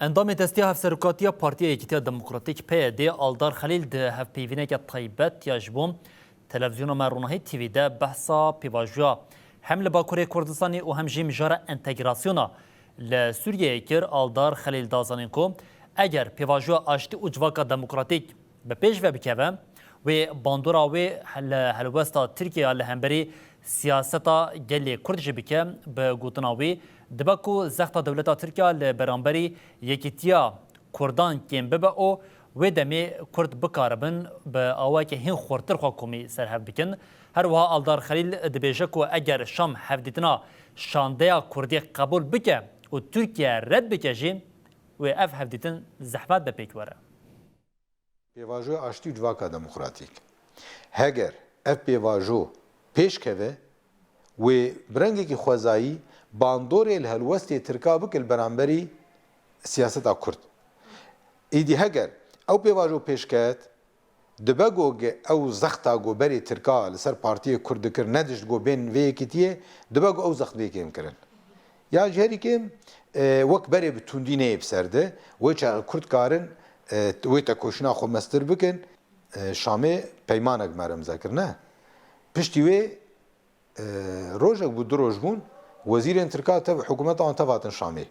اندام دستی هفسرکاتیا پارتی ایکیتیا دموکراتیک پیاده آلدار خلیل ده هفپیوینه که طیبت یاجبوم تلویزیون مرونهی تیوی ده بحثا پیواجیا هم لباکوری کردستانی و هم جی مجاره انتگراسیونا لسوریه کر آلدار خلیل دازانین کو اگر پیواجیا آشتی اجواکا دموکراتیک به پیش و بکوه و باندورا و هلوستا ترکیه لهمبری سیاستا گلی کردش بکه به گوتناوی دبکو زختا دولتا ترکیه لبرانبری یکیتیا کردان کیم ببه او و دمی کرد بکاربن به آوائی که هین خورتر خواه کمی سرهف بکن هر وها آلدار خلیل دبیجه که اگر شام هفدیتنا شانده کردی قبول بکه و ترکیه رد بکه جی و اف هفدیتن زحمت بپیک وره پیواژو آشتی جواکا دموکراتیک هگر اف پیواژو پیش کوه و برنگی که خوزایی باندوری الهلوستی ترکا بکل برانبری سیاست کرد ایدی هگر او پیواژو پیش کت دبگو او زختا گو بری ترکا لسر پارتی کرد کر ندشت گو بین وی کتیه دبگو او زخت وی کم کرن یا جهری کم وک بری بتوندی نیب سرده وی چه کرد کارن وی تا کوشنا خو مستر بکن شامه پیمانک مرم ذکر نه پشتی وی روجك بود روج بون وزير تركا حكومت عن تفاتن شامي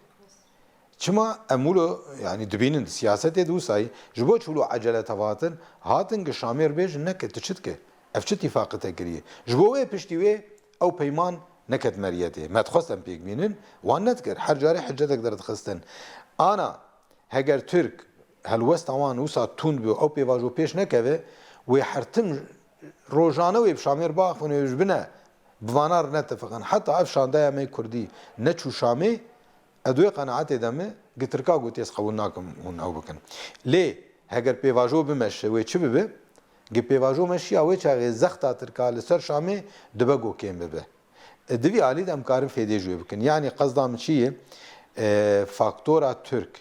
چما امولو يعني دبينن سياسات دوساي جبو چلو عجله تفاتن هاتن شامير بيج نك تشتك افش اتفاقته كريه جبو بشتي او بيمان نكت مريته ما تخصم بيك مينن وان تكر هر جاري حجتك درت خستن انا هجر ترك هالوست اوان وسا تون بو او بيواجو بيش نكوي ويحرتم روجانه وبشامير باخ ونجبنا بوانار نتفقن حتى افشانده می کردی نچو شامی ادوی قناعت دمه گترکا گوتیس قبولناکم هون او بکن لی هگر پیواژو بمشه و چی ببه گی پیواژو مشی او چاغ زختا ترکا لسر شامی دبگو کیم ببه دوی علی دم کارم فیدی جو بکن یعنی قصدام چیه فاکتورا ترک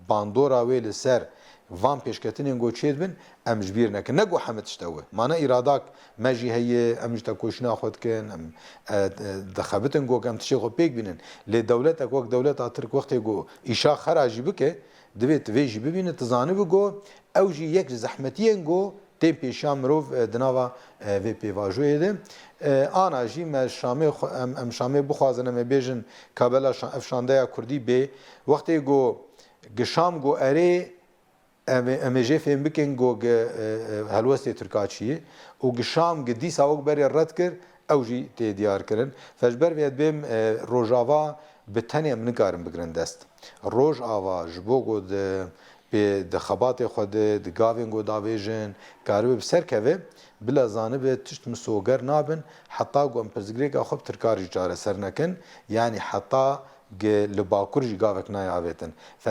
باندورا ویل سر وان پیشکتنین گو چید بن امج بیر نکن نگو حمد شتوه مانا اراداک مجی هی امج تا کوشنا خود کن ام دخبتن گو کم تشی خو پیک بینن لی دولت اک وقت دولت ترک وقت گو ایشا خراجی بکه دویت ویجی ببینه تزانی بگو او جی یک زحمتین گو تیم پیشام مروف دناوا وی پیواژوی ده آنا جی ما شامی ام شامی بخوازن ام بیژن کابلا افشانده کردی به وقتی گو گشام گو اره امجه فهم بکن گو هلوستی ترکاچیه و گشام گدی ساوک بری رد کر او جی تی دیار کرن فجبر وید بیم روجاوا به تنی ام نکارم بگرن دست روج آوا جبو گو به دخبات خود دگاوین گو داویجن کارو بسر کوه بلا زانه به تشت مسوگر نابن حتی گو ام پرزگریک خوب ترکاری جاره سر نکن یعنی حتی لباکور جی گاوک نای آویتن ف